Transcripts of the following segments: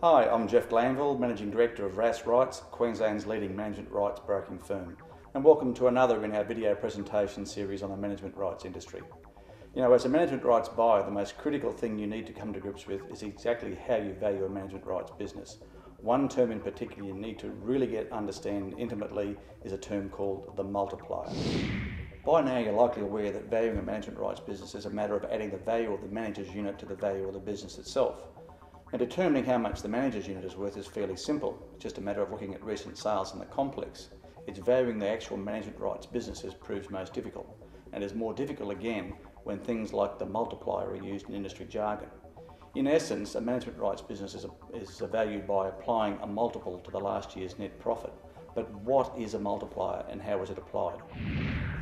Hi, I'm Jeff Glanville, Managing Director of RAAS Rights, Queensland's leading management rights broking firm, and welcome to another in our video presentation series on the management rights industry. You know, as a management rights buyer, the most critical thing you need to come to grips with is exactly how you value a management rights business. One term in particular you need to really understand intimately is a term called the multiplier. By now you're likely aware that valuing a management rights business is a matter of adding the value of the manager's unit to the value of the business itself. And determining how much the manager's unit is worth is fairly simple. It's just a matter of looking at recent sales in the complex. It's valuing the actual management rights businesses proves most difficult, and is more difficult again when things like the multiplier are used in industry jargon. In essence, a management rights business is valued by applying a multiple to the last year's net profit. But what is a multiplier and how is it applied?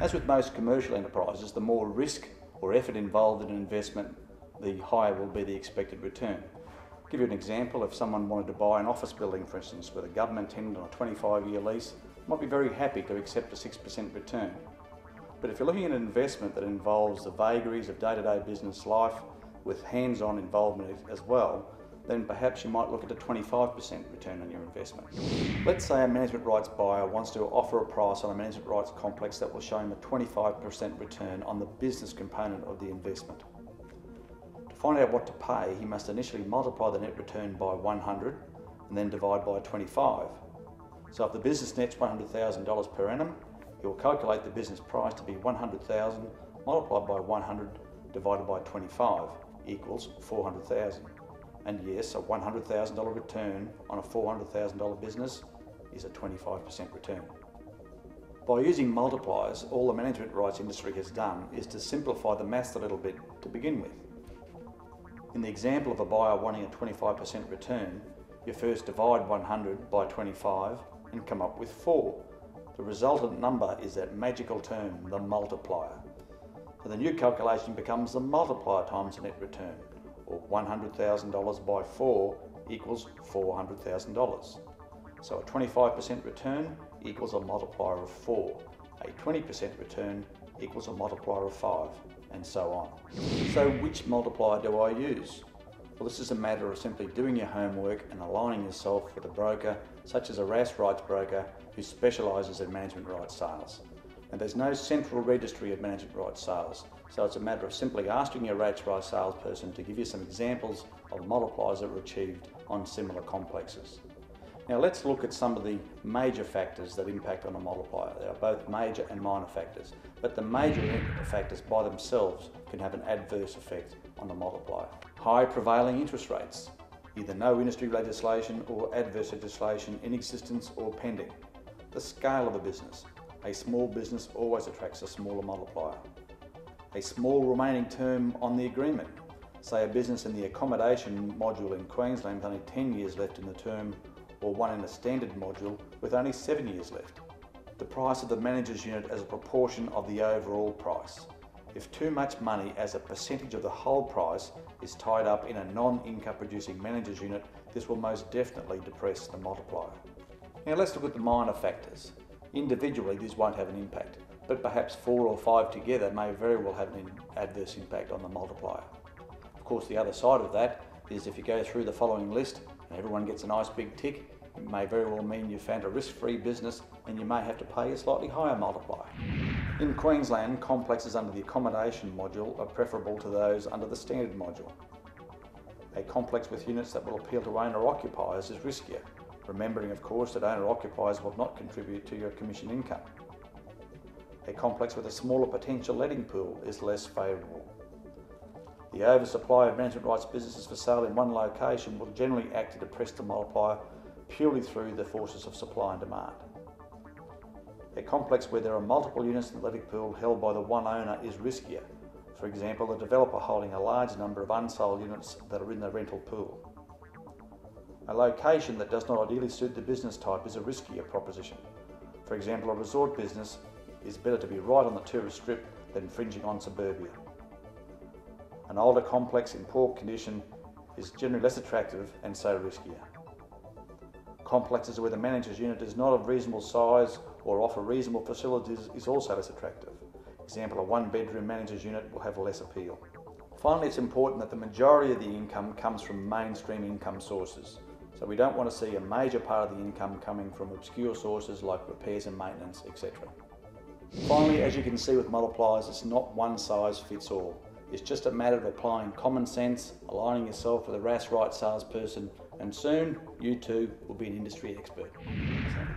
As with most commercial enterprises, the more risk or effort involved in an investment, the higher will be the expected return. I'll give you an example. If someone wanted to buy an office building, for instance, with a government tenant on a 25-year lease, might be very happy to accept a 6% return. But if you're looking at an investment that involves the vagaries of day-to-day business life with hands-on involvement as well, then perhaps you might look at a 25% return on your investment. Let's say a management rights buyer wants to offer a price on a management rights complex that will show him a 25% return on the business component of the investment. To find out what to pay, he must initially multiply the net return by 100 and then divide by 25. So if the business nets $100,000 per annum, he will calculate the business price to be $100,000 multiplied by 100 divided by 25 equals $400,000. And yes, a $100,000 return on a $400,000 business is a 25% return. By using multipliers, all the management rights industry has done is to simplify the maths a little bit to begin with. In the example of a buyer wanting a 25% return, you first divide 100 by 25 and come up with 4. The resultant number is that magical term, the multiplier. So the new calculation becomes the multiplier times the net return, or $100,000 by 4 equals $400,000. So a 25% return equals a multiplier of 4. A 20% return equals a multiplier of 5, and so on. So which multiplier do I use? Well, this is a matter of simply doing your homework and aligning yourself with a broker, such as a RAAS rights broker who specialises in management rights sales. And there's no central registry of management rights sales, so it's a matter of simply asking your RAAS rights salesperson to give you some examples of multipliers that were achieved on similar complexes. Now let's look at some of the major factors that impact on a multiplier. There are both major and minor factors, but the major factors by themselves can have an adverse effect on the multiplier. High prevailing interest rates, either no industry legislation or adverse legislation in existence or pending. The scale of a business. A small business always attracts a smaller multiplier. A small remaining term on the agreement. Say a business in the accommodation module in Queensland with only 10 years left in the term, or one in a standard module with only 7 years left. The price of the manager's unit as a proportion of the overall price. If too much money as a percentage of the whole price is tied up in a non-income producing manager's unit, this will most definitely depress the multiplier. Now let's look at the minor factors. Individually these won't have an impact, but perhaps 4 or 5 together may very well have an adverse impact on the multiplier. Of course, the other side of that is if you go through the following list and everyone gets a nice big tick, it may very well mean you found a risk-free business and you may have to pay a slightly higher multiplier. In Queensland, complexes under the accommodation module are preferable to those under the standard module. A complex with units that will appeal to owner-occupiers is riskier, remembering of course that owner-occupiers will not contribute to your commission income. A complex with a smaller potential letting pool is less favourable. The oversupply of management rights businesses for sale in one location will generally act to depress the multiplier purely through the forces of supply and demand. A complex where there are multiple units in the letting pool held by the one owner is riskier. For example, a developer holding a large number of unsold units that are in the rental pool. A location that does not ideally suit the business type is a riskier proposition. For example, a resort business is better to be right on the tourist strip than fringing on suburbia. An older complex in poor condition is generally less attractive and so riskier. Complexes where the manager's unit is not of reasonable size or offer reasonable facilities is also less attractive. Example, a one-bedroom manager's unit will have less appeal. Finally, it's important that the majority of the income comes from mainstream income sources, So we don't want to see a major part of the income coming from obscure sources like repairs and maintenance, etc. Finally, as you can see with multipliers, it's not one size fits all. It's just a matter of applying common sense, aligning yourself with a RAAS rights salesperson, and soon you too will be an industry expert.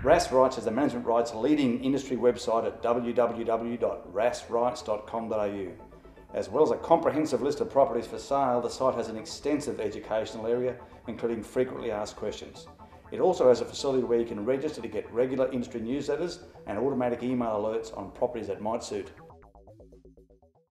RAAS Rights is the management rights leading industry website at www.raasrights.com.au. As well as a comprehensive list of properties for sale, the site has an extensive educational area, including frequently asked questions. It also has a facility where you can register to get regular industry newsletters and automatic email alerts on properties that might suit.